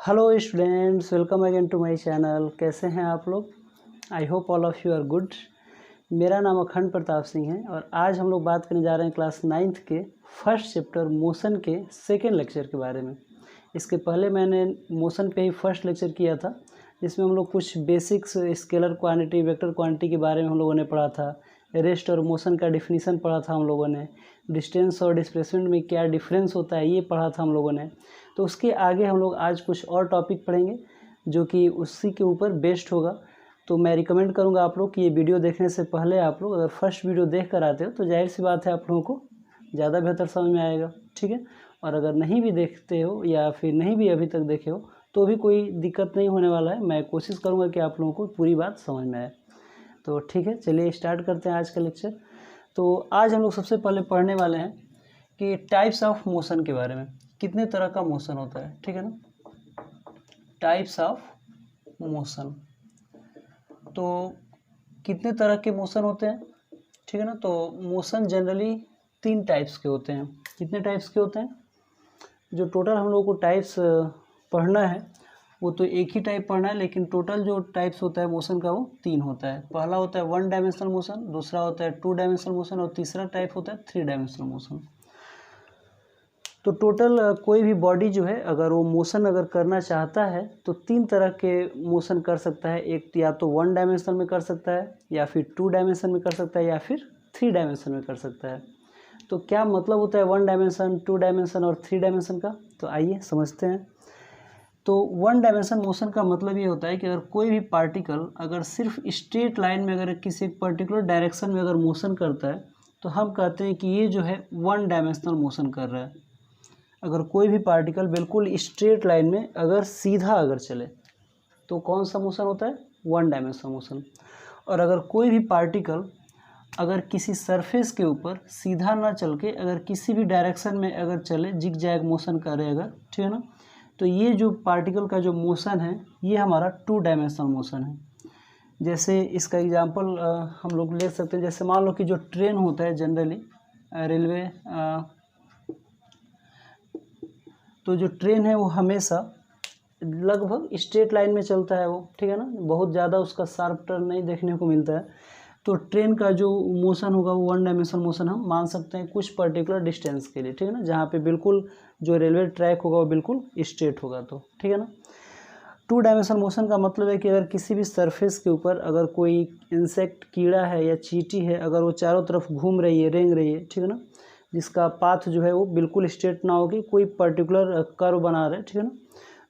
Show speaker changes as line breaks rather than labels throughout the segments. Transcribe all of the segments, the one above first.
Hello students, welcome again to my channel. कैसे हैं आप लोग? I hope all of you are good. मेरा नाम अखंड प्रताप सिंह है और आज हम लोग बात करने जा रहे हैं क्लास 9th के फर्स्ट चैप्टर मोशन के सेकेंड लेक्चर के बारे में। इसके पहले मैंने मोशन पे ही फर्स्ट लेक्चर किया था, जिसमें हम लोग कुछ basics scalar quantity, vector quantity के बारे में हम लोगों ने पढ़ा था। रेस्ट और मोशन का डिफिनीसन पढ़ा था हम लोगों ने। डिस्टेंस और डिस्प्लेसमेंट में क्या डिफरेंस होता है ये पढ़ा था हम लोगों ने। तो उसके आगे हम लोग आज कुछ और टॉपिक पढ़ेंगे जो कि उसी के ऊपर बेस्ड होगा। तो मैं रिकमेंड करूंगा आप लोग कि ये वीडियो देखने से पहले आप लोग अगर फर्स्ट वीडियो देख कर आते हो तो जाहिर सी बात है आप लोगों को ज़्यादा बेहतर समझ में आएगा, ठीक है। और अगर नहीं भी देखते हो या फिर नहीं भी अभी तक देखे हो तो भी कोई दिक्कत नहीं होने वाला है। मैं कोशिश करूँगा कि आप लोगों को पूरी बात समझ में आए। तो ठीक है, चलिए स्टार्ट करते हैं आज का लेक्चर। तो आज हम लोग सबसे पहले पढ़ने वाले हैं कि टाइप्स ऑफ मोशन के बारे में। कितने तरह का मोशन होता है, ठीक है ना। टाइप्स ऑफ मोशन, तो कितने तरह के मोशन होते हैं, ठीक है ना। तो मोशन जनरली 3 टाइप्स के होते हैं। कितने टाइप्स के होते हैं? जो टोटल हम लोग को टाइप्स पढ़ना है वो तो एक ही टाइप पढ़ना है, लेकिन टोटल जो टाइप्स होता है मोशन का वो 3 होता है। पहला होता है 1 डायमेंशनल मोशन, दूसरा होता है 2 डायमेंशनल मोशन और तीसरा टाइप होता है 3 डायमेंशनल मोशन। तो टोटल कोई भी बॉडी जो है अगर वो मोशन अगर करना चाहता है तो 3 तरह के मोशन कर सकता है। एक या तो 1 डायमेंशन में कर सकता है, या फिर 2 डायमेंशन में कर सकता है, या फिर 3 डायमेंशन में कर सकता है। तो क्या मतलब होता है 1 डायमेंशन, 2 डायमेंशन और 3 डायमेंशन का? तो आइए समझते हैं। तो 1 डायमेंशन मोशन का मतलब ये होता है कि अगर कोई भी पार्टिकल अगर सिर्फ स्ट्रेट लाइन में अगर किसी पर्टिकुलर डायरेक्शन में अगर मोशन करता है तो हम कहते हैं कि ये जो है 1 डायमेंशनल मोशन कर रहा है। अगर कोई भी पार्टिकल बिल्कुल स्ट्रेट लाइन में अगर सीधा अगर चले तो कौन सा मोशन होता है? 1 डायमेंशनल मोशन। और अगर कोई भी पार्टिकल अगर किसी सरफेस के ऊपर सीधा ना चल के अगर किसी भी डायरेक्शन में अगर चले, जिग जैग मोशन करे अगर, ठीक है ना, तो ये जो पार्टिकल का जो मोशन है ये हमारा 2 डायमेंशनल मोशन है। जैसे इसका एग्जांपल हम लोग ले सकते हैं। जैसे मान लो कि जो ट्रेन होता है जनरली रेलवे, तो जो ट्रेन है वो हमेशा लगभग स्ट्रेट लाइन में चलता है वो, ठीक है ना। बहुत ज़्यादा उसका शार्प टर्न नहीं देखने को मिलता है। तो ट्रेन का जो मोशन होगा वो 1 डायमेंशनल मोशन हम मान सकते हैं कुछ पर्टिकुलर डिस्टेंस के लिए, ठीक है ना, जहाँ पे बिल्कुल जो रेलवे ट्रैक होगा वो बिल्कुल स्ट्रेट होगा, तो ठीक है ना। 2 डायमेंशनल मोशन का मतलब है कि अगर किसी भी सरफेस के ऊपर अगर कोई इंसेक्ट, कीड़ा है या चींटी है, अगर वो चारों तरफ घूम रही है, रेंग रही है, ठीक है ना, जिसका पाथ जो है वो बिल्कुल स्ट्रेट ना होगी, कोई पर्टिकुलर कर्व बना रहे, ठीक है ना,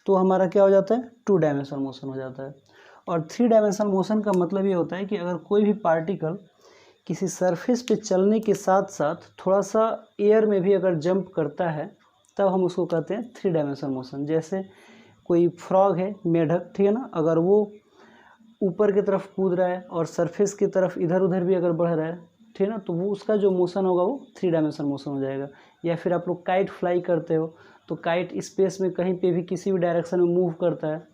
तो हमारा क्या हो जाता है? 2 डायमेंशनल मोशन हो जाता है। और 3 डायमेंशनल मोशन का मतलब ये होता है कि अगर कोई भी पार्टिकल किसी सरफेस पे चलने के साथ साथ थोड़ा सा एयर में भी अगर जंप करता है तब हम उसको कहते हैं 3 डायमेंशनल मोशन। जैसे कोई फ्रॉग है, मेढक, ठीक है ना, अगर वो ऊपर की तरफ कूद रहा है और सरफेस की तरफ इधर उधर भी अगर बढ़ रहा है, ठीक है ना, तो वो उसका जो मोशन होगा वो 3 डायमेंशनल मोशन हो जाएगा। या फिर आप लोग काइट फ्लाई करते हो तो काइट स्पेस में कहीं पे भी किसी भी डायरेक्शन में मूव करता है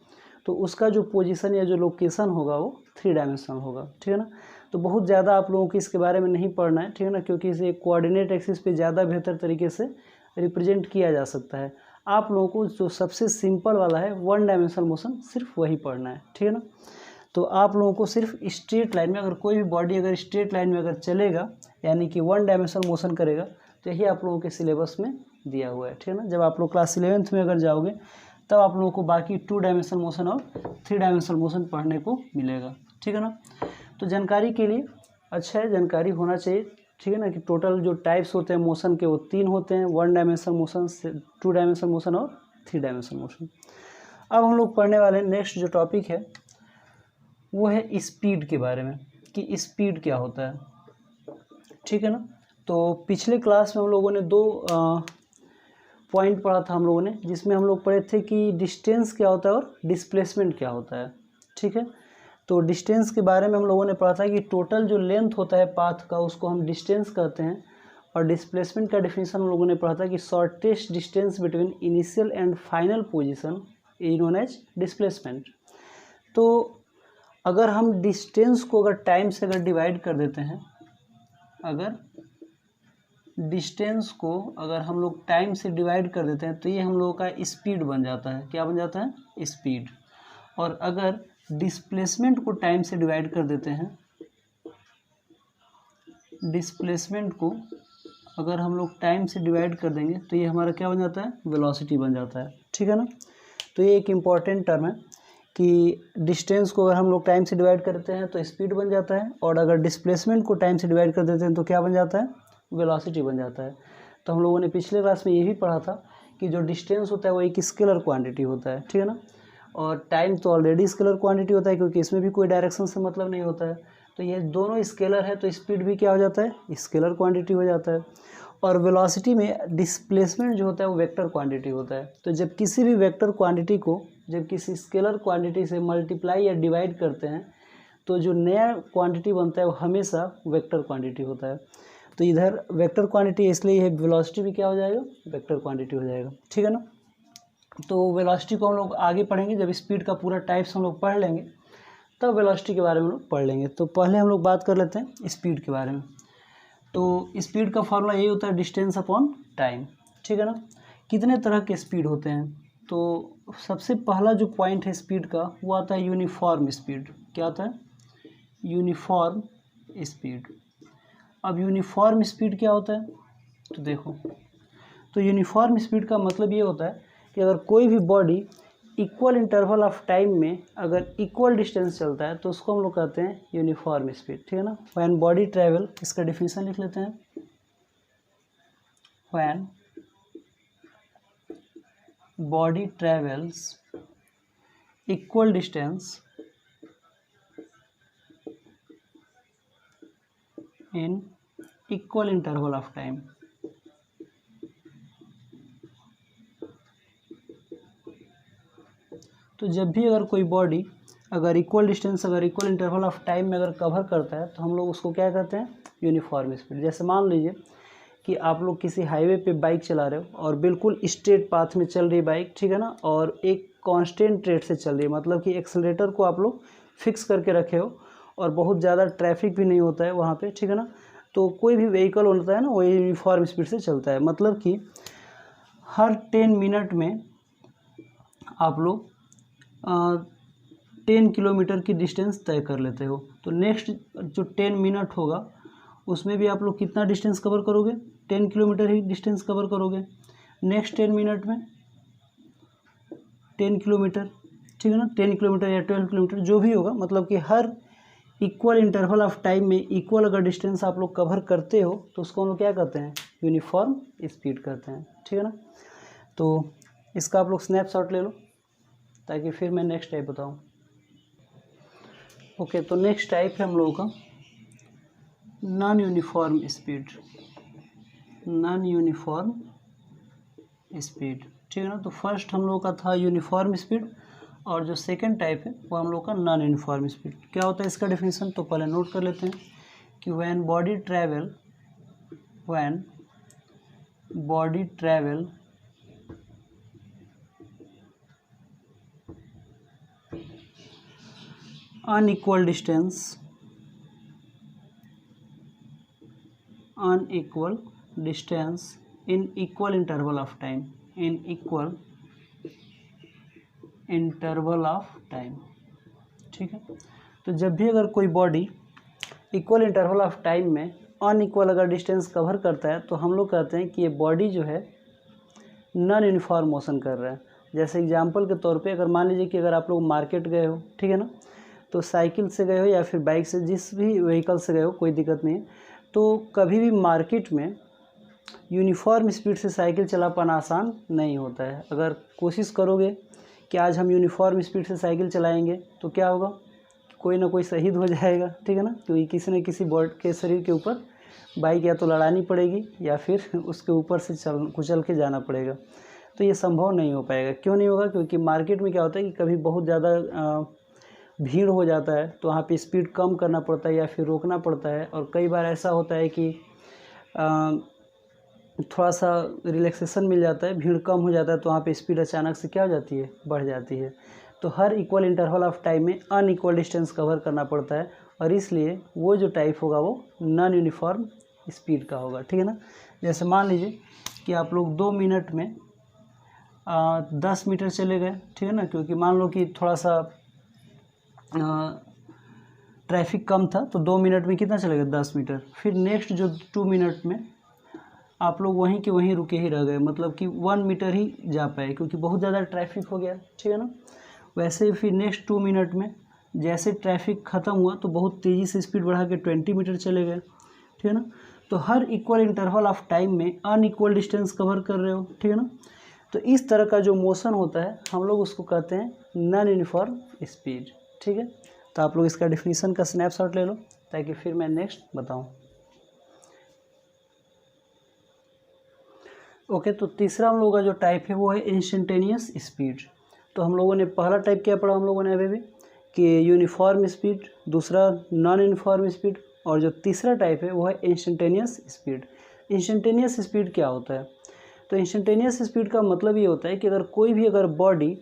तो उसका जो पोजीशन या जो लोकेशन होगा वो 3 डायमेंशनल होगा, ठीक है ना। तो बहुत ज़्यादा आप लोगों को इसके बारे में नहीं पढ़ना है, ठीक है ना, क्योंकि इसे कोऑर्डिनेट एक्सिस पे ज़्यादा बेहतर तरीके से रिप्रेजेंट किया जा सकता है। आप लोगों को जो सबसे सिंपल वाला है 1 डायमेंशनल मोशन सिर्फ वही पढ़ना है, ठीक है ना। तो आप लोगों को सिर्फ स्ट्रेट लाइन में अगर कोई भी बॉडी अगर स्ट्रेट लाइन में अगर चलेगा यानी कि 1 डायमेंशनल मोशन करेगा तो यही आप लोगों के सिलेबस में दिया हुआ है, ठीक है ना। जब आप लोग क्लास 11th में अगर जाओगे तब आप लोगों को बाकी 2 डायमेंशनल मोशन और 3 डायमेंशनल मोशन पढ़ने को मिलेगा, ठीक है ना। तो जानकारी के लिए अच्छा है, जानकारी होना चाहिए, ठीक है ना, कि टोटल जो टाइप्स होते हैं मोशन के वो 3 होते हैं, 1 डायमेंशनल मोशन, 2 डायमेंशनल मोशन और 3 डायमेंशनल मोशन। अब हम लोग पढ़ने वाले नेक्स्ट जो टॉपिक है वो है स्पीड के बारे में, कि स्पीड क्या होता है, ठीक है ना। तो पिछले क्लास में हम लोगों ने 2 पॉइंट पढ़ा था हम लोगों ने, जिसमें हम लोग पढ़े थे कि डिस्टेंस क्या होता है और डिस्प्लेसमेंट क्या होता है, ठीक है। तो डिस्टेंस के बारे में हम लोगों ने पढ़ा था कि टोटल जो लेंथ होता है पाथ का उसको हम डिस्टेंस कहते हैं। और डिस्प्लेसमेंट का डिफिनीशन हम लोगों ने पढ़ा था कि shortest distance between initial and final position is known as displacement. तो अगर हम डिस्टेंस को अगर टाइम से अगर डिवाइड कर देते हैं, अगर डिस्टेंस को अगर हम लोग टाइम से डिवाइड कर देते हैं तो ये हम लोगों का स्पीड बन जाता है। क्या बन जाता है? स्पीड। और अगर डिस्प्लेसमेंट को टाइम से डिवाइड कर देते हैं, डिस्प्लेसमेंट को अगर हम लोग टाइम से डिवाइड कर देंगे तो ये हमारा क्या बन जाता है? वेलोसिटी बन जाता है। ठीक है ना। तो ये एक इम्पॉर्टेंट टर्म है कि डिस्टेंस को अगर हम लोग टाइम से डिवाइड करते हैं तो स्पीड बन जाता है, और अगर डिस्प्लेसमेंट को टाइम से डिवाइड कर देते हैं तो क्या बन जाता है? वेलोसिटी बन जाता है। तो हम लोगों ने पिछले क्लास में ये भी पढ़ा था कि जो डिस्टेंस होता है वो एक स्केलर क्वांटिटी होता है। ठीक है ना। और टाइम तो ऑलरेडी स्केलर क्वांटिटी होता है, क्योंकि इसमें भी कोई डायरेक्शन से मतलब नहीं होता है। तो ये दोनों स्केलर है तो स्पीड भी क्या हो जाता है? स्केलर क्वांटिटी हो जाता है। और वेलोसिटी में डिस्प्लेसमेंट जो होता है वो वेक्टर क्वांटिटी होता है। तो जब किसी भी वेक्टर क्वांटिटी को जब किसी स्केलर क्वांटिटी से मल्टीप्लाई या डिवाइड करते हैं तो जो नया क्वांटिटी बनता है वो हमेशा वेक्टर क्वांटिटी होता है। तो इधर वेक्टर क्वांटिटी इसलिए है, वेलोसिटी भी क्या हो जाएगा? वेक्टर क्वांटिटी हो जाएगा। ठीक है ना। तो वेलोसिटी को हम लोग आगे पढ़ेंगे, जब स्पीड का पूरा टाइप्स हम लोग पढ़ लेंगे तब वेलोसिटी के बारे में हम लोग पढ़ लेंगे। तो पहले हम लोग बात कर लेते हैं स्पीड के बारे में। तो स्पीड का फॉर्मूला यही होता है, डिस्टेंस अपॉन टाइम। ठीक है ना। कितने तरह के स्पीड होते हैं? तो सबसे पहला जो पॉइंट है स्पीड का वो आता है यूनिफॉर्म स्पीड। क्या आता है? Uniform speed. अब यूनिफॉर्म स्पीड क्या होता है? तो देखो, तो यूनिफॉर्म स्पीड का मतलब ये होता है कि अगर कोई भी body equal interval of time में अगर इक्वल डिस्टेंस चलता है तो उसको हम लोग कहते हैं यूनिफॉर्म स्पीड। ठीक है ना। व्हेन बॉडी ट्रैवल, इसका डिफिनेशन लिख लेते हैं। When body travels equal distance in equal interval of time, तो जब भी अगर कोई बॉडी अगर इक्वल डिस्टेंस अगर इक्वल इंटरवल ऑफ टाइम में अगर कवर करता है तो हम लोग उसको क्या कहते हैं? Uniform speed. जैसे मान लीजिए कि आप लोग किसी हाईवे पे बाइक चला रहे हो और बिल्कुल स्ट्रेट पाथ में चल रही बाइक। ठीक है ना। और एक कांस्टेंट रेट से चल रही है, मतलब कि एक्सेलेरेटर को आप लोग फिक्स करके रखे हो और बहुत ज़्यादा ट्रैफिक भी नहीं होता है वहाँ पे। ठीक है ना। तो कोई भी व्हीकल होता है ना वो यूनिफॉर्म स्पीड से चलता है, मतलब कि हर 10 मिनट में आप लोग 10 किलोमीटर की डिस्टेंस तय कर लेते हो। तो नेक्स्ट जो 10 मिनट होगा उसमें भी आप लोग कितना डिस्टेंस कवर करोगे? 10 किलोमीटर ही डिस्टेंस कवर करोगे। नेक्स्ट 10 मिनट में 10 किलोमीटर। ठीक है ना। 10 किलोमीटर या 12 किलोमीटर जो भी होगा, मतलब कि हर इक्वल इंटरवल ऑफ टाइम में इक्वल अगर डिस्टेंस आप लोग कवर करते हो तो उसको हम लोग क्या कहते हैं? यूनिफॉर्म स्पीड कहते हैं। ठीक है ना। तो इसका आप लोग स्नैपशॉट ले लो ताकि फिर मैं नेक्स्ट टाइप बताऊँ। ओके, तो नेक्स्ट टाइप है हम लोगों का non uniform speed. Non uniform speed. ठीक है ना। तो फर्स्ट हम लोगों का था यूनिफॉर्म स्पीड, और जो सेकंड टाइप है वो हम लोग का नॉन यूनिफॉर्म स्पीड। क्या होता है इसका डेफिनेशन? तो पहले नोट कर लेते हैं कि when body travel unequal distance in equal interval of time, ठीक है। तो जब भी अगर कोई body equal interval of time में अनइक्वल अगर डिस्टेंस कवर करता है तो हम लोग कहते हैं कि ये बॉडी जो है नॉन यूनिफॉर्म मोशन कर रहा है। जैसे एग्जांपल के तौर पे अगर मान लीजिए कि अगर आप लोग मार्केट गए हो, ठीक है ना, तो साइकिल से गए हो या फिर बाइक से, जिस भी व्हीकल से गए हो कोई दिक्कत नहीं है, तो कभी भी मार्केट में यूनिफॉर्म स्पीड से साइकिल चला पाना आसान नहीं होता है। अगर कोशिश करोगे कि आज हम यूनिफॉर्म स्पीड से साइकिल चलाएंगे तो क्या होगा? कोई ना कोई शहीद हो जाएगा। ठीक है ना। क्योंकि किसी न किसी बॉडी के शरीर के ऊपर बाइक या तो लड़ानी पड़ेगी या फिर उसके ऊपर से कुचल के जाना पड़ेगा। तो ये संभव नहीं हो पाएगा। क्यों नहीं होगा? क्योंकि मार्केट में क्या होता है कि कभी बहुत ज़्यादा भीड़ हो जाता है तो वहाँ पे स्पीड कम करना पड़ता है या फिर रोकना पड़ता है। और कई बार ऐसा होता है कि थोड़ा सा रिलैक्सेशन मिल जाता है, भीड़ कम हो जाता है तो वहाँ पे स्पीड अचानक से क्या हो जाती है? बढ़ जाती है। तो हर इक्वल इंटरवल ऑफ टाइम में अनइक्वल डिस्टेंस कवर करना पड़ता है, और इसलिए वो जो टाइप होगा वो नॉन यूनिफॉर्म स्पीड का होगा। ठीक है ना। जैसे मान लीजिए कि आप लोग 2 मिनट में 10 मीटर चले गए, ठीक है ना, क्योंकि मान लो कि थोड़ा सा ट्रैफिक कम था तो 2 मिनट में कितना चले गए 10 मीटर। फिर नेक्स्ट जो 2 मिनट में आप लोग वहीं के वहीं रुके ही रह गए, मतलब कि 1 मीटर ही जा पाए क्योंकि बहुत ज़्यादा ट्रैफिक हो गया, ठीक है ना। वैसे ही फिर नेक्स्ट 2 मिनट में जैसे ट्रैफिक ख़त्म हुआ तो बहुत तेज़ी से स्पीड बढ़ा के 20 मीटर चले गए, ठीक है ना। तो हर इक्वल इंटरवल ऑफ टाइम में अनइक्वल डिस्टेंस कवर कर रहे हो, ठीक है ना। तो इस तरह का जो मोशन होता है हम लोग उसको कहते हैं नॉन यूनिफॉर्म स्पीड, ठीक है। तो आप लोग इसका डिफिनीसन का स्नैपशॉट ले लो ताकि फिर मैं नेक्स्ट बताऊं। ओके, तो तीसरा हम लोगों का जो टाइप है वो है इंस्टेंटेनियस स्पीड। तो हम लोगों ने पहला टाइप क्या पढ़ा हम लोगों ने अभी भी कि यूनिफॉर्म स्पीड, दूसरा नॉन यूनिफॉर्म स्पीड, और जो तीसरा टाइप है वो है इंस्टेंटेनियस स्पीड। इंस्टेंटेनियस स्पीड क्या होता है? तो इंस्टेंटेनियस स्पीड का मतलब ये होता है कि अगर कोई भी बॉडी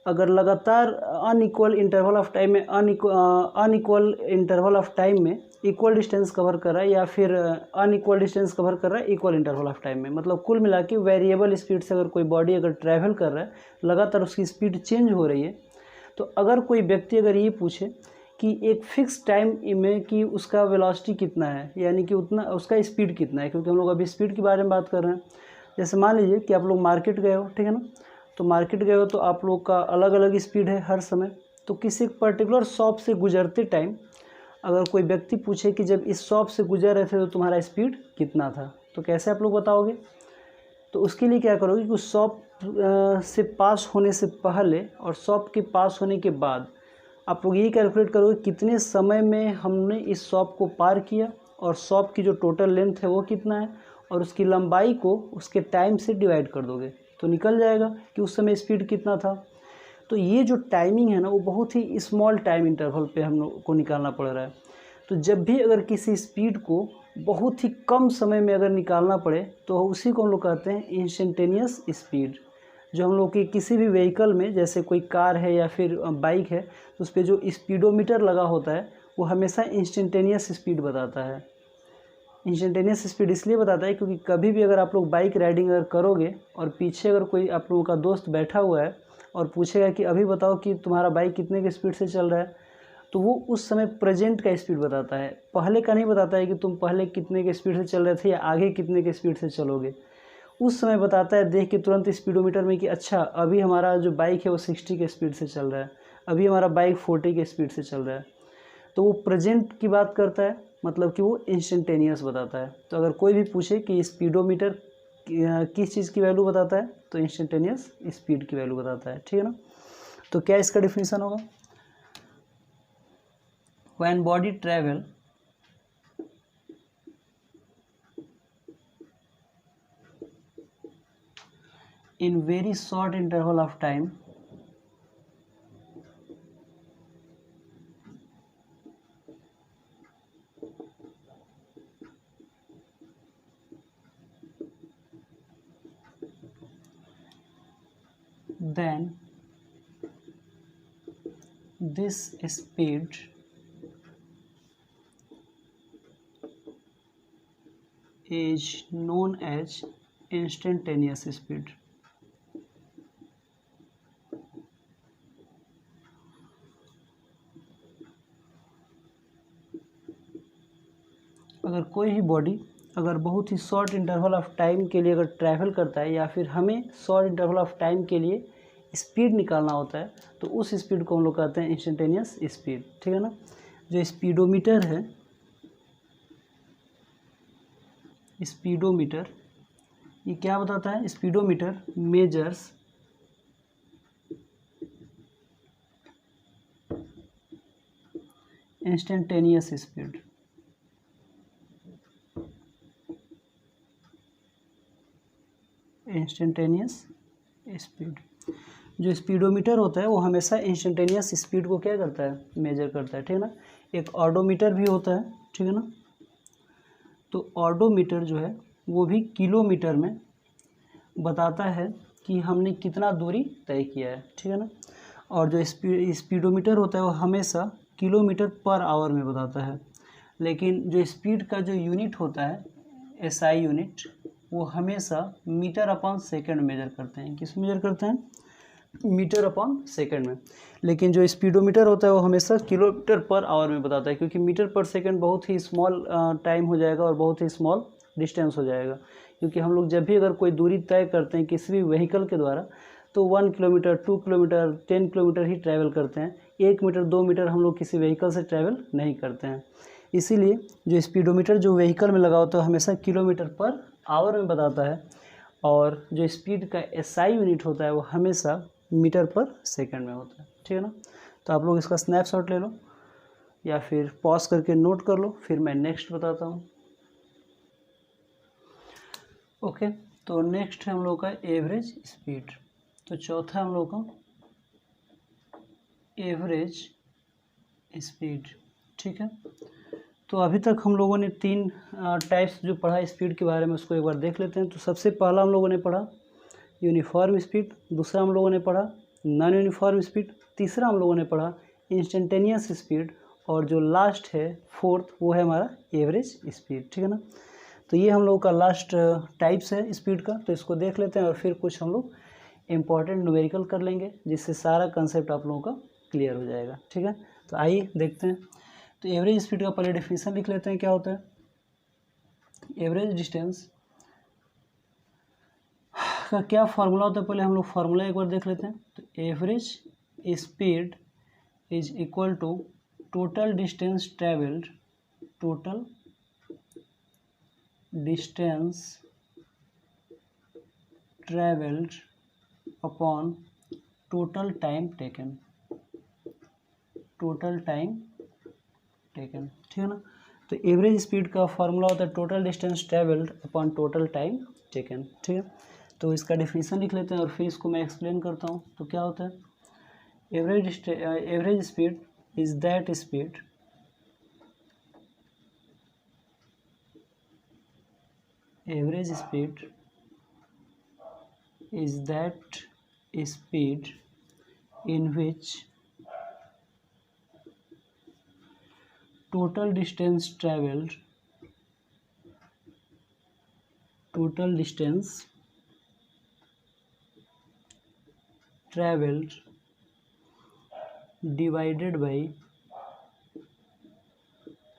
अगर लगातार अनइक्वल इंटरवल ऑफ टाइम में अनइक्वल इंटरवल ऑफ टाइम में इक्वल डिस्टेंस कवर कर रहा है या फिर अनइक्वल डिस्टेंस कवर कर रहा है इक्वल इंटरवल ऑफ टाइम में, मतलब कुल मिला के वेरिएबल स्पीड से अगर कोई बॉडी अगर ट्रैवल कर रहा है, लगातार उसकी स्पीड चेंज हो रही है, तो अगर कोई व्यक्ति अगर ये पूछे कि एक फिक्स टाइम में कि उसका वेलोसिटी कितना है, यानी कि उतना उसका स्पीड कितना है, क्योंकि हम लोग अभी स्पीड के बारे में बात कर रहे हैं। जैसे मान लीजिए कि आप लोग मार्केट गए हो, ठीक है ना, तो मार्केट गए हो तो आप लोग का अलग अलग स्पीड है हर समय। तो किसी पर्टिकुलर शॉप से गुजरते टाइम अगर कोई व्यक्ति पूछे कि जब इस शॉप से गुजर रहे थे तो तुम्हारा स्पीड कितना था, तो कैसे आप लोग बताओगे? तो उसके लिए क्या करोगे कि उस शॉप से पास होने से पहले और शॉप के पास होने के बाद आप लोग ये कैलकुलेट करोगे कितने समय में हमने इस शॉप को पार किया और शॉप की जो टोटल लेंथ है वो कितना है, और उसकी लंबाई को उसके टाइम से डिवाइड कर दोगे तो निकल जाएगा कि उस समय स्पीड कितना था। तो ये जो टाइमिंग है ना वो बहुत ही स्मॉल टाइम इंटरवल पे हम लोग को निकालना पड़ रहा है। तो जब भी अगर किसी स्पीड को बहुत ही कम समय में अगर निकालना पड़े तो उसी को हम लोग कहते हैं इंस्टेंटेनियस स्पीड। जो हम लोग की किसी भी व्हीकल में जैसे कोई कार है या फिर बाइक है तो उस पर जो स्पीडोमीटर लगा होता है वो हमेशा इंस्टेंटेनियस स्पीड बताता है। इंस्टेंटेनियस स्पीड इसलिए बताता है क्योंकि कभी भी अगर आप लोग बाइक राइडिंग अगर करोगे और पीछे अगर कोई आप लोगों का दोस्त बैठा हुआ है और पूछेगा कि अभी बताओ कि तुम्हारा बाइक कितने के स्पीड से चल रहा है, तो वो उस समय प्रेजेंट का स्पीड बताता है, पहले का नहीं बताता है कि तुम पहले कितने के स्पीड से चल रहे थे या आगे कितने के स्पीड से चलोगे। उस समय बताता है देख के तुरंत स्पीडोमीटर में कि अच्छा अभी हमारा जो बाइक है वो 60 के स्पीड से चल रहा है, अभी हमारा बाइक 40 के स्पीड से चल रहा है। तो वो प्रेजेंट की बात करता है, मतलब कि वो इंस्टेंटेनियस बताता है। तो अगर कोई भी पूछे कि स्पीडोमीटर किस चीज़ की वैल्यू बताता है तो इंस्टेंटेनियस स्पीड की वैल्यू बताता है, ठीक है ना। तो क्या इसका डिफिनीसन होगा? When body travel in very short interval of time then this speed is known as instantaneous speed। अगर कोई भी बॉडी अगर बहुत ही शॉर्ट इंटरवल ऑफ टाइम के लिए अगर ट्रैवल करता है या फिर हमें शॉर्ट इंटरवल ऑफ टाइम के लिए स्पीड निकालना होता है तो उस स्पीड को हम लोग कहते हैं इंस्टेंटेनियस स्पीड, ठीक है ना। जो स्पीडोमीटर है, स्पीडोमीटर ये क्या बताता है? Speedometer measures instantaneous speed. Instantaneous speed जो स्पीडोमीटर होता है वो हमेशा इंस्टेंटेनियस स्पीड को क्या करता है? मेजर करता है, ठीक है ना। एक ऑडोमीटर भी होता है, ठीक है ना। तो ऑडोमीटर जो है वो भी किलोमीटर में बताता है कि हमने कितना दूरी तय किया है, ठीक है ना। और जो स्पीडोमीटर होता है वो हमेशा किलोमीटर पर आवर में बताता है, लेकिन जो स्पीड का जो यूनिट होता है एसआई यूनिट वो हमेशा मीटर अपॉन सेकंड मेजर करते हैं। किस मेजर करते हैं? मीटर अपॉन सेकंड में। लेकिन जो स्पीडोमीटर होता है वो हमेशा किलोमीटर पर आवर में बताता है, क्योंकि मीटर पर सेकंड बहुत ही स्मॉल टाइम हो जाएगा और बहुत ही स्मॉल डिस्टेंस हो जाएगा। क्योंकि हम लोग जब भी अगर कोई दूरी तय करते हैं किसी भी व्हीकल के द्वारा तो 1 किलोमीटर, 2 किलोमीटर, 10 किलोमीटर ही ट्रैवल करते हैं। 1 मीटर, 2 मीटर हम लोग किसी व्हीकल से ट्रैवल नहीं करते हैं। इसीलिए जो स्पीडोमीटर जो व्हीकल में लगा होता है हमेशा किलोमीटर पर आवर में बताता है, और जो स्पीड का एसआई यूनिट होता है वो हमेशा मीटर पर सेकंड में होता है। ठीक है ना? तो आप लोग इसका स्नैपशॉट ले लो या फिर पॉज करके नोट कर लो, फिर मैं नेक्स्ट बताता हूँ। ओके, तो नेक्स्ट है हम लोग का एवरेज स्पीड। तो चौथा हम लोग का एवरेज स्पीड। ठीक है, तो अभी तक हम लोगों ने 3 टाइप्स जो पढ़ा स्पीड के बारे में उसको एक बार देख लेते हैं। तो सबसे पहला हम लोगों ने पढ़ा यूनिफॉर्म स्पीड, दूसरा हम लोगों ने पढ़ा नॉन यूनिफॉर्म स्पीड, तीसरा हम लोगों ने पढ़ा इंस्टेंटेनियस स्पीड, और जो लास्ट है फोर्थ वो है हमारा एवरेज स्पीड। ठीक है ना? तो ये हम लोग का लास्ट टाइप्स है स्पीड का। तो इसको देख लेते हैं और फिर कुछ हम लोग इम्पॉर्टेंट न्यूमेरिकल कर लेंगे जिससे सारा कंसेप्ट आप लोगों का क्लियर हो जाएगा। ठीक है, तो आइए देखते हैं। तो एवरेज स्पीड का पहले डेफिनेशन लिख लेते हैं, क्या होता है। एवरेज डिस्टेंस का क्या फार्मूला होता है, पहले हम लोग फार्मूला एक बार देख लेते हैं। तो average speed is equal to total distance travelled, total distance travelled upon total time taken, total time taken. ठीक है ना? तो एवरेज स्पीड का फार्मूला होता है total distance travelled upon total time taken. ठीक है, तो इसका डेफिनेशन लिख लेते हैं और फिर इसको मैं एक्सप्लेन करता हूँ। तो क्या होता है, average speed is that speed average speed is that speed in which total distance traveled divided by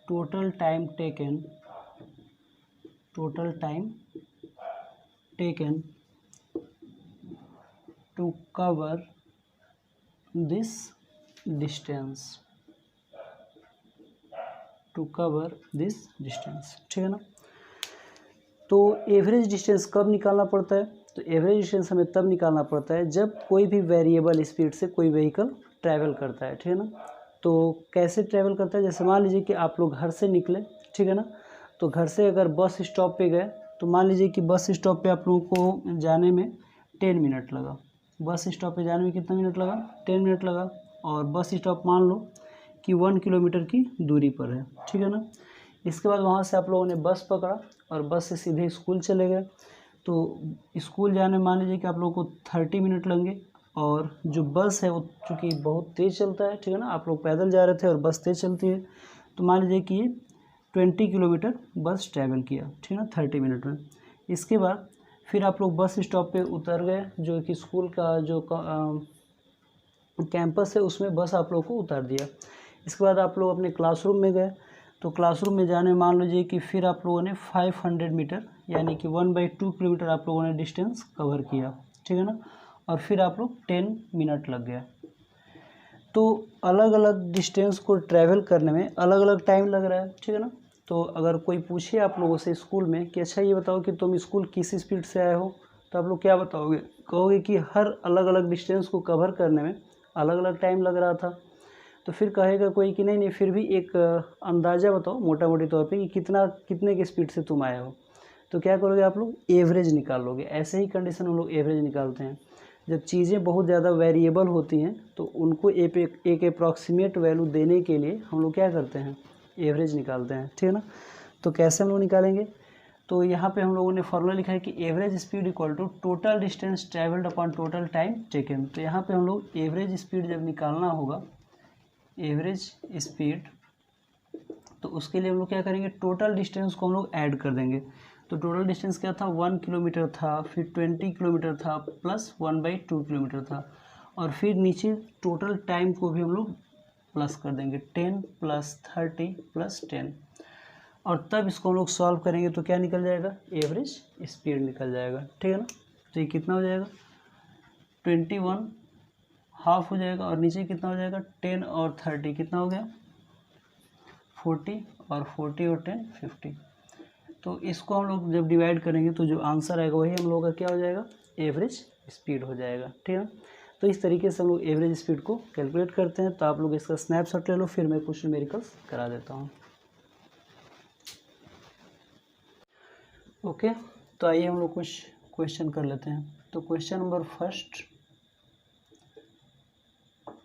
total time taken to cover this distance, ठीक है ना? तो एवरेज डिस्टेंस कब निकालना पड़ता है? तो एवरेज डिस्टेंस हमें तब निकालना पड़ता है जब कोई भी वेरिएबल स्पीड से कोई व्हीकल ट्रैवल करता है। ठीक है ना? तो कैसे ट्रैवल करता है, जैसे मान लीजिए कि आप लोग घर से निकले, ठीक है ना? तो घर से अगर बस स्टॉप पे गए तो मान लीजिए कि बस स्टॉप पे आप लोगों को जाने में 10 मिनट लगा। बस स्टॉप पे जाने में कितना मिनट लगा? 10 मिनट लगा। और बस स्टॉप मान लो कि 1 किलोमीटर की दूरी पर है। ठीक है ना? इसके बाद वहाँ से आप लोगों ने बस पकड़ा और बस से सीधे स्कूल चले गए। तो स्कूल जाने में मान लीजिए कि आप लोगों को 30 मिनट लगेंगे, और जो बस है वो चूँकि बहुत तेज़ चलता है, ठीक है ना? आप लोग पैदल जा रहे थे और बस तेज़ चलती है, तो मान लीजिए कि ये 20 किलोमीटर बस ट्रैवल किया, ठीक है ना, 30 मिनट में। इसके बाद फिर आप लोग बस स्टॉप पे उतर गए, जो कि स्कूल का जो कैंपस है उसमें बस आप लोग को उतार दिया। इसके बाद आप लोग अपने क्लासरूम में गए। तो क्लासरूम में जाने मान लीजिए कि फिर आप लोगों ने 500 मीटर यानी कि 1/2 किलोमीटर आप लोगों ने डिस्टेंस कवर किया, ठीक है ना? और फिर आप लोग 10 मिनट लग गया। तो अलग अलग डिस्टेंस को ट्रैवल करने में अलग अलग टाइम लग रहा है, ठीक है ना? तो अगर कोई पूछे आप लोगों से स्कूल में कि अच्छा ये बताओ कि तुम स्कूल किस स्पीड से आए हो, तो आप लोग क्या बताओगे? कहोगे कि हर अलग अलग डिस्टेंस को कवर करने में अलग अलग टाइम लग रहा था। तो फिर कहेगा कोई कि नहीं फिर भी एक अंदाज़ा बताओ मोटा मोटी तौर पे कि कितने की स्पीड से तुम आए हो। तो क्या करोगे आप लोग? एवरेज निकाल लोगे। ऐसे ही कंडीशन हम लोग एवरेज निकालते हैं। जब चीज़ें बहुत ज़्यादा वेरिएबल होती हैं तो उनको एक अप्रॉक्सीमेट वैल्यू देने के लिए हम लोग क्या करते हैं? एवरेज निकालते हैं, ठीक है ना? तो कैसे हम लोग निकालेंगे? तो यहाँ पे हम लोगों ने फॉर्मूला लिखा है कि average speed equal to total distance travelled upon total time taken. तो यहाँ पे हम लोग एवरेज स्पीड जब निकालना होगा, एवरेज स्पीड, तो उसके लिए हम लोग क्या करेंगे? टोटल डिस्टेंस को हम लोग ऐड कर देंगे। तो टोटल डिस्टेंस क्या था, 1 किलोमीटर था, फिर 20 किलोमीटर था, प्लस 1/2 किलोमीटर था, और फिर नीचे टोटल टाइम को भी हम लोग प्लस कर देंगे, 10 + 30 + 10, और तब इसको हम लोग सॉल्व करेंगे तो क्या निकल जाएगा, एवरेज स्पीड निकल जाएगा, ठीक है ना। तो ये कितना हो जाएगा, 21 हाफ हो जाएगा, और नीचे कितना हो जाएगा, 10 और 30 कितना हो गया, 40, और 40 और 10 50। तो इसको हम लोग जब डिवाइड करेंगे तो जो आंसर आएगा वही हम लोग का क्या हो जाएगा, एवरेज स्पीड हो जाएगा, ठीक है। तो इस तरीके से हम लोग एवरेज स्पीड को कैलकुलेट करते हैं। तो आप लोग इसका स्नैपशॉट ले लो, फिर मैं कुछ न्यूमेरिकल्स करा देता हूँ। ओके, तो आइए हम लोग कुछ क्वेश्चन कर लेते हैं। तो question number first,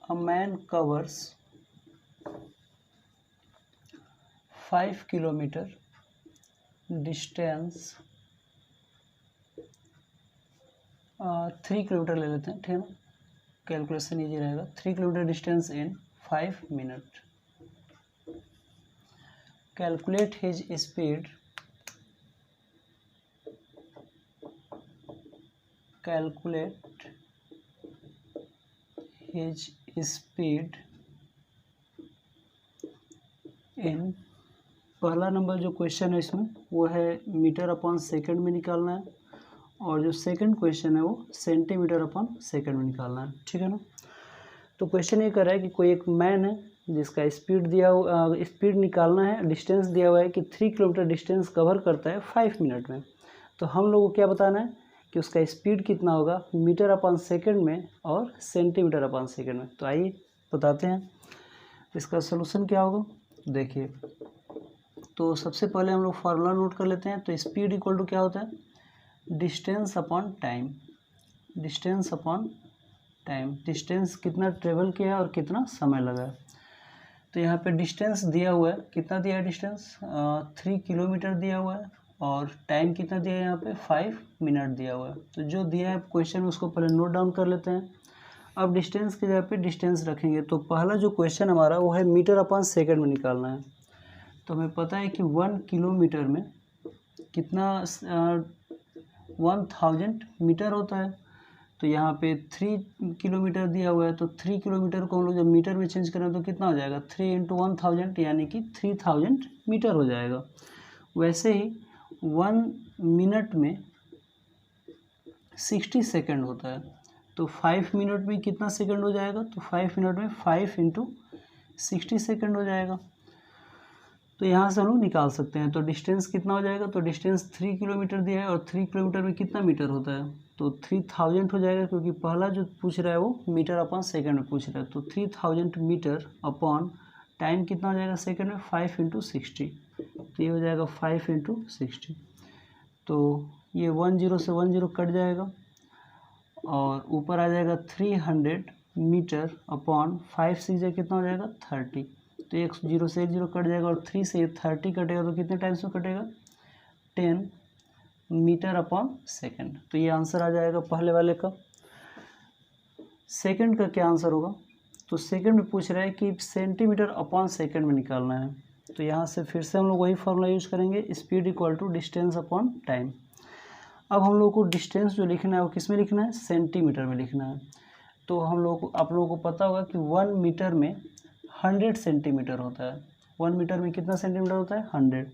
a man covers 5 kilometre distance, 3 kilometre ले लेते हैं, ठीक है ना, कैलकुलेशन ईजी रहेगा। 3 kilometre distance in 5 minute. Calculate his speed, calculate his speed in, पहला नंबर जो क्वेश्चन है इसमें वो है मीटर अपॉन सेकंड में निकालना है, और जो सेकंड क्वेश्चन है वो सेंटीमीटर अपॉन सेकंड में निकालना है, ठीक है ना। तो क्वेश्चन ये कर रहा है कि कोई एक मैन है जिसका स्पीड दिया हुआ, स्पीड निकालना है, डिस्टेंस दिया हुआ है कि 3 किलोमीटर डिस्टेंस कवर करता है 5 मिनट में। तो हम लोग को क्या बताना है कि उसका स्पीड कितना होगा, मीटर अपॉन सेकंड में और सेंटीमीटर अपॉन सेकंड में। तो आइए बताते हैं इसका सोल्यूशन क्या होगा। देखिए, तो सबसे पहले हम लोग फार्मूला नोट कर लेते हैं। तो स्पीड इक्वल टू क्या होता है, distance upon time, distance upon time, distance कितना ट्रेवल किया है और कितना समय लगा है। तो यहाँ पे डिस्टेंस दिया हुआ है, कितना दिया है डिस्टेंस, 3 किलोमीटर दिया हुआ है, और टाइम कितना दिया है यहाँ पे, 5 मिनट दिया हुआ है। तो जो दिया है क्वेश्चन उसको पहले नोट डाउन कर लेते हैं। अब डिस्टेंस की जगह पे डिस्टेंस रखेंगे। तो पहला जो क्वेश्चन हमारा वो है मीटर अपॉन सेकंड में निकालना है। तो हमें पता है कि 1 किलोमीटर में कितना 1000 मीटर होता है। तो यहाँ पे 3 किलोमीटर दिया हुआ है, तो 3 किलोमीटर को हम लोग जब मीटर में चेंज करें तो कितना हो जाएगा, 3 × 1000 यानी कि 3000 मीटर हो जाएगा। वैसे ही 1 मिनट में 60 सेकंड होता है। तो 5 मिनट में कितना सेकंड हो जाएगा, तो 5 मिनट में 5 × 60 सेकंड हो जाएगा। तो यहाँ से हम लोग निकाल सकते हैं। तो डिस्टेंस कितना हो जाएगा, तो डिस्टेंस 3 किलोमीटर दिया है, और 3 किलोमीटर में कितना मीटर होता है, तो 3000 हो जाएगा, क्योंकि पहला जो पूछ रहा है वो मीटर अपॉन सेकंड में पूछ रहा है। तो 3000 मीटर अपॉन टाइम कितना हो जाएगा सेकंड में, 5 × 60। तो ये हो जाएगा 5 × 60। तो ये 10 से 10 कट जाएगा, और ऊपर आ जाएगा 300 मीटर अपॉन 5 6 कितना हो जाएगा, 30। तो 1 0 से 1 0 कट जाएगा, और 3 से 30 कटेगा तो कितने टाइम्स में कटेगा, 10 मीटर अपॉन सेकंड। तो ये आंसर आ जाएगा पहले वाले का। सेकंड का क्या आंसर होगा, तो सेकंड में पूछ रहा है कि सेंटीमीटर अपॉन सेकंड में निकालना है। तो यहाँ से फिर से हम लोग वही फॉर्मूला यूज करेंगे, speed equal to distance upon time. अब हम लोग को डिस्टेंस जो लिखना है वो किस में लिखना है, सेंटीमीटर में लिखना है। तो हम लोग आप लोगों को पता होगा कि 1 मीटर में 100 सेंटीमीटर होता है। 1 मीटर में कितना सेंटीमीटर होता है, 100।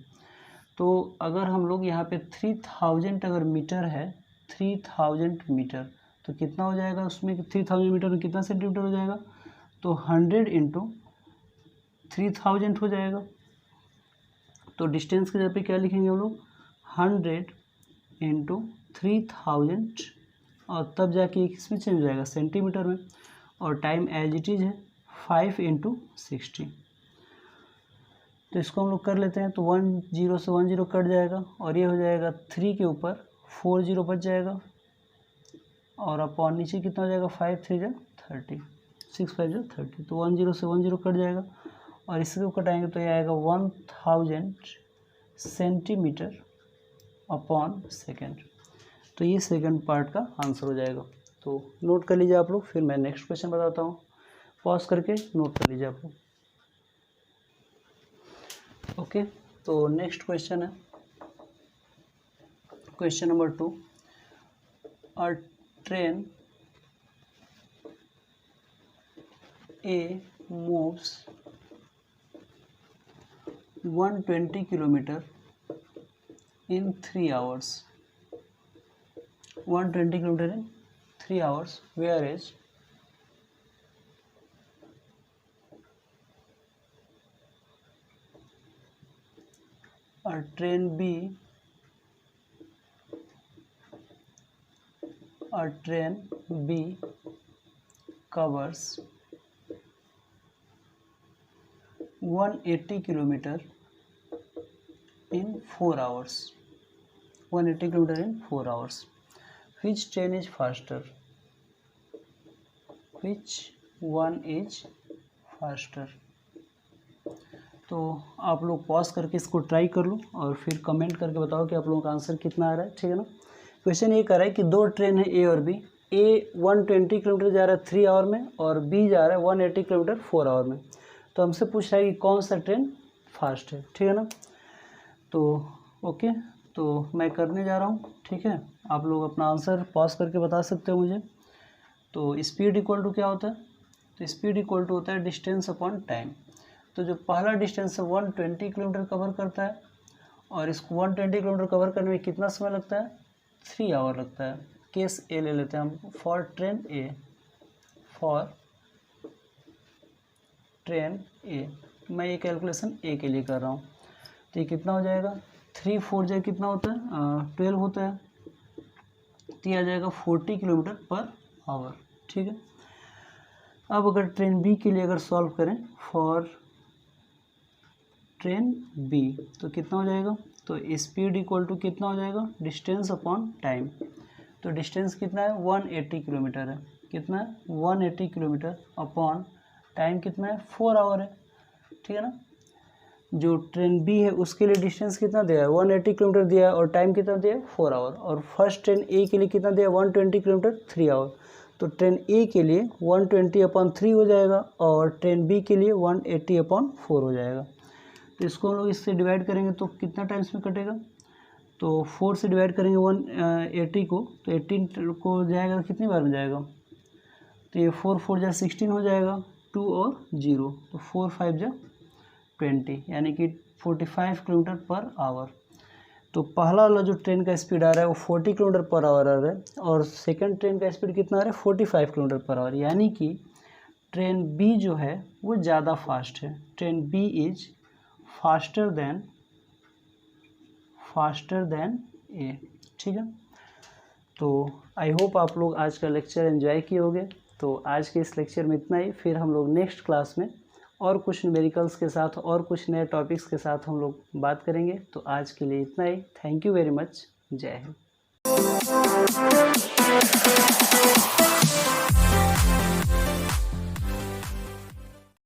तो अगर हम लोग यहाँ पे 3000 अगर मीटर है, 3000 मीटर, तो कितना हो जाएगा उसमें, 3000 मीटर में कितना सेंटीमीटर हो जाएगा, तो 100 × 3000 हो जाएगा। तो डिस्टेंस के जगह पे क्या लिखेंगे हम लोग, 100 × 3000, और तब जाके किस में चेंज हो जाएगा, सेंटीमीटर में। और टाइम एज इट इज़ है 5 × 60। तो इसको हम लोग कर लेते हैं। तो 10 से 10 कट जाएगा, और ये हो जाएगा 3 के ऊपर 40 बच जाएगा, और अपॉन नीचे कितना हो जाएगा, 5 3 30, 6 5 30। तो 10 से 10 कट जाएगा, और इसको कटाएंगे तो ये आएगा 1000 सेंटीमीटर अपॉन सेकेंड। तो ये सेकंड पार्ट का आंसर हो जाएगा। तो नोट कर लीजिए आप लोग, फिर मैं नेक्स्ट क्वेश्चन बताता हूँ। पॉज करके नोट कर लीजिए आप लोग। ओके, तो नेक्स्ट क्वेश्चन है, question number 2, a train A moves 120 kilometer in 3 hours. 120 kilometer in 3 hours, whereas a train B covers 180 kilometer in 4 hours. 180 kilometer in 4 hours. Which train is faster? Which one is faster? तो आप लोग pause करके इसको try कर लो और फिर comment करके बताओ कि आप लोगों का आंसर कितना आ रहा है, ठीक है ना। क्वेश्चन ये कर रहा है कि दो ट्रेन है ए और बी। ए 120 किलोमीटर जा रहा है 3 आवर में और बी जा रहा है 180 किलोमीटर 4 आवर में। तो हमसे पूछ रहा है कि कौन सा ट्रेन फास्ट है, ठीक है ना। तो ओके, तो मैं करने जा रहा हूँ, ठीक है। आप लोग अपना आंसर पॉज करके बता सकते हो मुझे। तो स्पीड इक्वल टू क्या होता है? तो स्पीड इक्वल टू होता है डिस्टेंस अपॉन टाइम। तो जो पहला डिस्टेंस है 120 किलोमीटर कवर करता है और इसको 120 किलोमीटर कवर करने में कितना समय लगता है? 3 आवर लगता है। केस ए ले लेते हैं हम, फॉर ट्रेन ए। मैं ये कैलकुलेशन ए के लिए कर रहा हूँ। तो ये कितना हो जाएगा? 3 4 जाए कितना होता है? 12 होता है। तो ये आ जाएगा 40 किलोमीटर पर आवर, ठीक है। अब अगर ट्रेन बी के लिए अगर सॉल्व करें फॉर ट्रेन बी तो कितना हो जाएगा? तो स्पीड इक्वल टू कितना हो जाएगा? Distance upon time. तो डिस्टेंस कितना है? 180 किलोमीटर है। कितना है? 180 किलोमीटर अपॉन टाइम कितना है? 4 आवर है, ठीक है ना। जो ट्रेन बी है उसके लिए डिस्टेंस कितना दिया है? 180 किलोमीटर दिया है और टाइम कितना दिया है? 4 आवर। और फर्स्ट ट्रेन ए के लिए कितना दिया है? 120 किलोमीटर 3 आवर। तो ट्रेन ए के लिए 120/3 हो जाएगा और ट्रेन बी के लिए 180/4 हो जाएगा। तो इसको हम लोग इससे डिवाइड करेंगे तो कितना टाइम्स में कटेगा? तो 4 से डिवाइड करेंगे 180 को, तो 18 को जाएगा तो कितनी बार में जाएगा? तो ये 4 4 जा 16 हो जाएगा, 2 और 0, तो 4 5 जा 20, यानी कि 45 किलोमीटर पर आवर। तो पहला वाला जो ट्रेन का स्पीड आ रहा है वो 40 किलोमीटर पर आवर आ रहा है और सेकंड ट्रेन का स्पीड कितना आ रहा है? 45 किलोमीटर पर आवर, यानी कि ट्रेन बी जो है वो ज़्यादा फास्ट है। Train B is faster than A, ठीक है। तो आई होप आप लोग आज का लेक्चर एंजॉय किए होंगे। तो आज के इस लेक्चर में इतना ही, फिर हम लोग नेक्स्ट क्लास में और कुछ न्यूमेरिकल्स के साथ और कुछ नए टॉपिक्स के साथ हम लोग बात करेंगे। तो आज के लिए इतना ही। Thank you very much. जय हिंद।